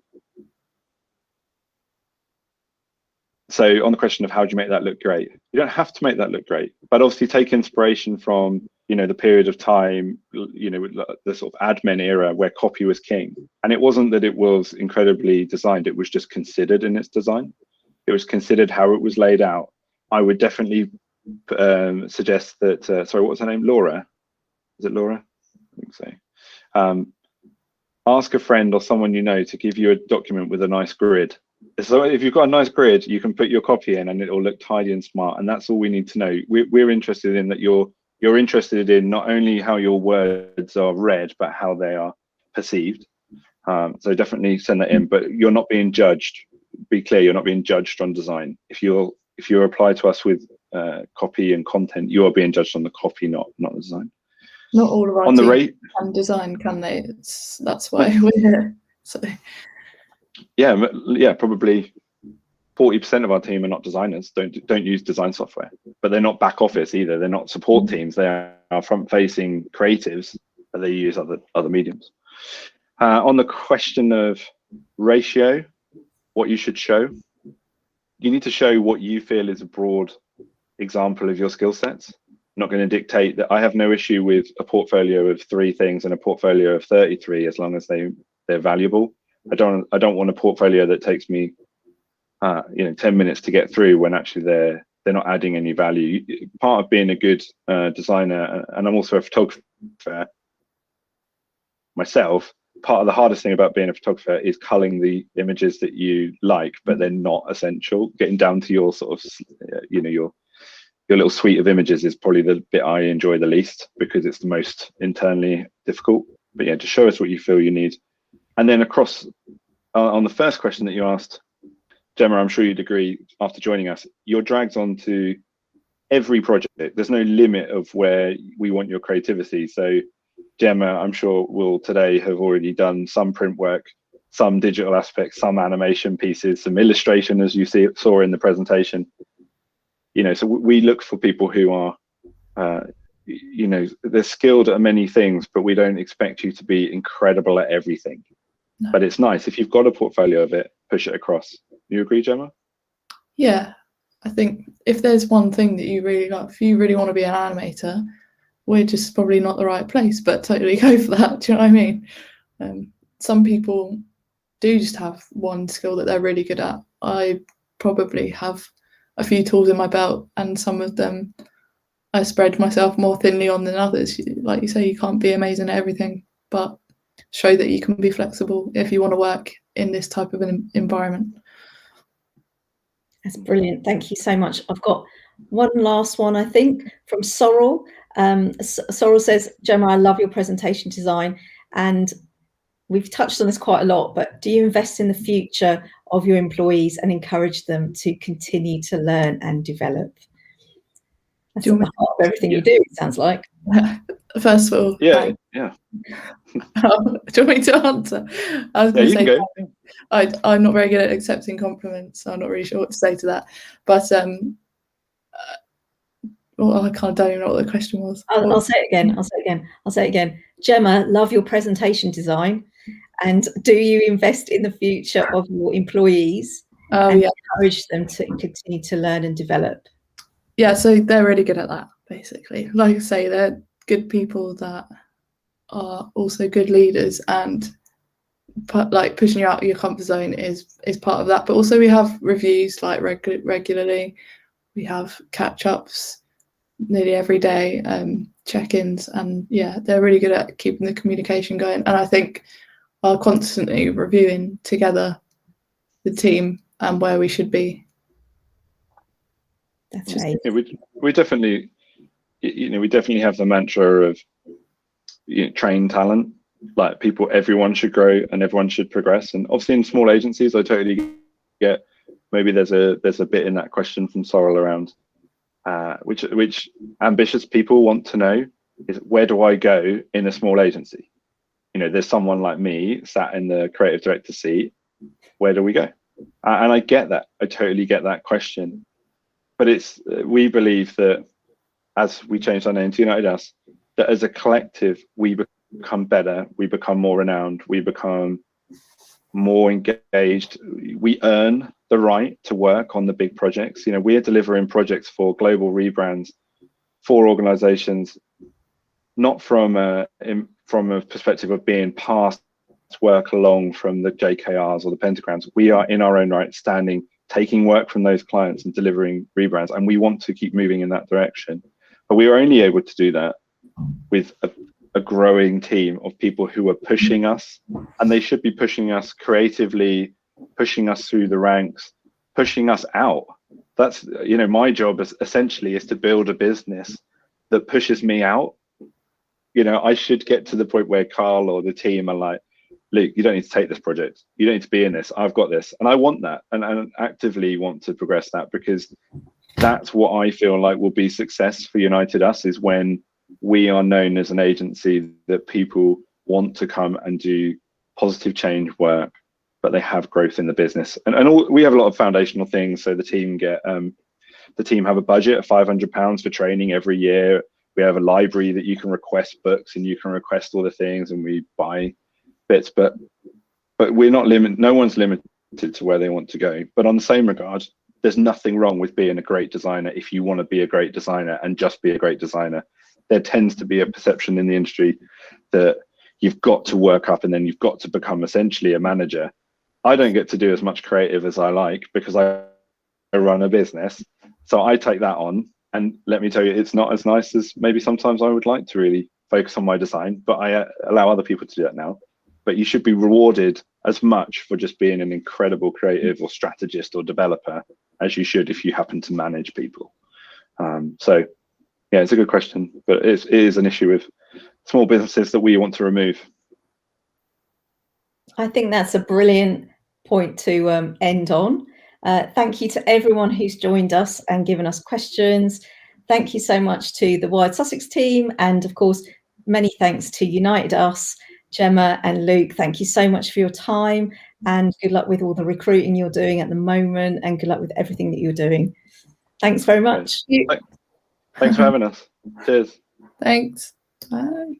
So on the question of how do you make that look great, you don't have to make that look great, but obviously take inspiration from, you know, the period of time, you know, the sort of admin era where copy was king. And it wasn't that it was incredibly designed, it was just considered in its design. It was considered how it was laid out. I would definitely suggest that, sorry, what was her name? Laura? Is it Laura? I think so. Ask a friend or someone you know to give you a document with a nice grid. So if you've got a nice grid, you can put your copy in and it will look tidy and smart. And that's all we need to know. We're interested in that you're interested in not only how your words are read, but how they are perceived. So definitely send that in, but you're not being judged. Be clear, you're not being judged on design. If you apply to us with copy and content, you are being judged on the copy, not the design. Not all of our on the team rate can design, can they? That's why we're here. So yeah, probably 40% of our team are not designers, don't use design software, but they're not back office either. They're not support teams. They are front-facing creatives, but they use other mediums. On the question of ratio, what you should show, you need to show what you feel is a broad example of your skill sets. I'm not going to dictate that. I have no issue with a portfolio of 3 things and a portfolio of 33 as long as they're valuable. I don't want a portfolio that takes me 10 minutes to get through when actually they're not adding any value. Part of being a good designer, and I'm also a photographer myself, part of the hardest thing about being a photographer is culling the images that you like, but they're not essential. Getting down to your sort of, your little suite of images is probably the bit I enjoy the least because it's the most internally difficult. But yeah, just show us what you feel you need. And then across, on the first question that you asked, Jemma, I'm sure you'd agree after joining us, you're dragged onto every project. There's no limit of where we want your creativity. So Jemma, I'm sure, will today have already done some print work, some digital aspects, some animation pieces, some illustration, as you saw in the presentation. So we look for people who are, they're skilled at many things, but we don't expect you to be incredible at everything. No. But it's nice if you've got a portfolio of it, push it across. You agree, Jemma? Yeah, I think if there's one thing that you really like, if you really want to be an animator, we're just probably not the right place, but totally go for that. Do you know what I mean? Some people do just have one skill that they're really good at. I probably have a few tools in my belt, and some of them I spread myself more thinly on than others. Like you say, you can't be amazing at everything, but show that you can be flexible if you want to work in this type of an environment. That's brilliant. Thank you so much. I've got one last one, I think, from Sorrel. Sorrel says, Jemma, I love your presentation design. And we've touched on this quite a lot, but do you invest in the future of your employees and encourage them to continue to learn and develop? That's at the heart of everything you do, it sounds like. First of all, yeah. Do you want me to answer? I was going to say, I'm not very good at accepting compliments, so I'm not really sure what to say to that. But I don't even know what the question was. I'll say it again. Jemma, love your presentation design. And do you invest in the future of your employees and encourage them to continue to learn and develop? Yeah, so they're really good at that, basically. Like I say, they're good people that are also good leaders, and like pushing you out of your comfort zone is part of that. But also we have reviews like regularly. We have catch-ups nearly every day, check-ins, and yeah, they're really good at keeping the communication going. And I think are constantly reviewing together the team and where we should be. That's right. Yeah, we definitely, we definitely have the mantra of train talent. Like everyone should grow and everyone should progress. And obviously in small agencies, I totally get, maybe there's a bit in that question from Sorrel around which ambitious people want to know is, where do I go in a small agency? There's someone like me sat in the creative director seat. Where do we go? And I get that. I totally get that question. But we believe that as we changed our name to UnitedUs, that as a collective, we become better, we become more renowned, we become more engaged, we earn the right to work on the big projects. You know, we are delivering projects for global rebrands for organizations, not from a perspective of being passed work along from the JKRs or the pentagrams. We are in our own right standing, taking work from those clients and delivering rebrands, and we want to keep moving in that direction. But we are only able to do that with a growing team of people who are pushing us, and they should be pushing us creatively, pushing us through the ranks, pushing us out. That's, you know, my job is essentially is to build a business that pushes me out. You know, I should get to the point where Carl or the team are like, Luke, you don't need to take this project. You don't need to be in this. I've got this. And I want that, and actively want to progress that, because that's what I feel like will be success for UnitedUs, is when we are known as an agency that people want to come and do positive change work, but they have growth in the business. And we have a lot of foundational things. So the team have a budget of £500 for training every year. We have a library that you can request books and you can request all the things, and we buy bits, but we're not limited. No one's limited to where they want to go. But on the same regard, there's nothing wrong with being a great designer if you want to be a great designer and just be a great designer. There tends to be a perception in the industry that you've got to work up and then you've got to become essentially a manager. I don't get to do as much creative as I like because I run a business. So I take that on, and let me tell you, it's not as nice as maybe sometimes I would like to really focus on my design, but I allow other people to do that now. But you should be rewarded as much for just being an incredible creative or strategist or developer as you should if you happen to manage people. So yeah, it's a good question, but it is an issue with small businesses that we want to remove. I think that's a brilliant point to end on. Thank you to everyone who's joined us and given us questions. Thank you so much to the Wired Sussex team, and of course, many thanks to UnitedUs, Jemma and Luke. Thank you so much for your time, and good luck with all the recruiting you're doing at the moment, and good luck with everything that you're doing. Thanks very much. Thanks for having us. Cheers. Thanks. Bye.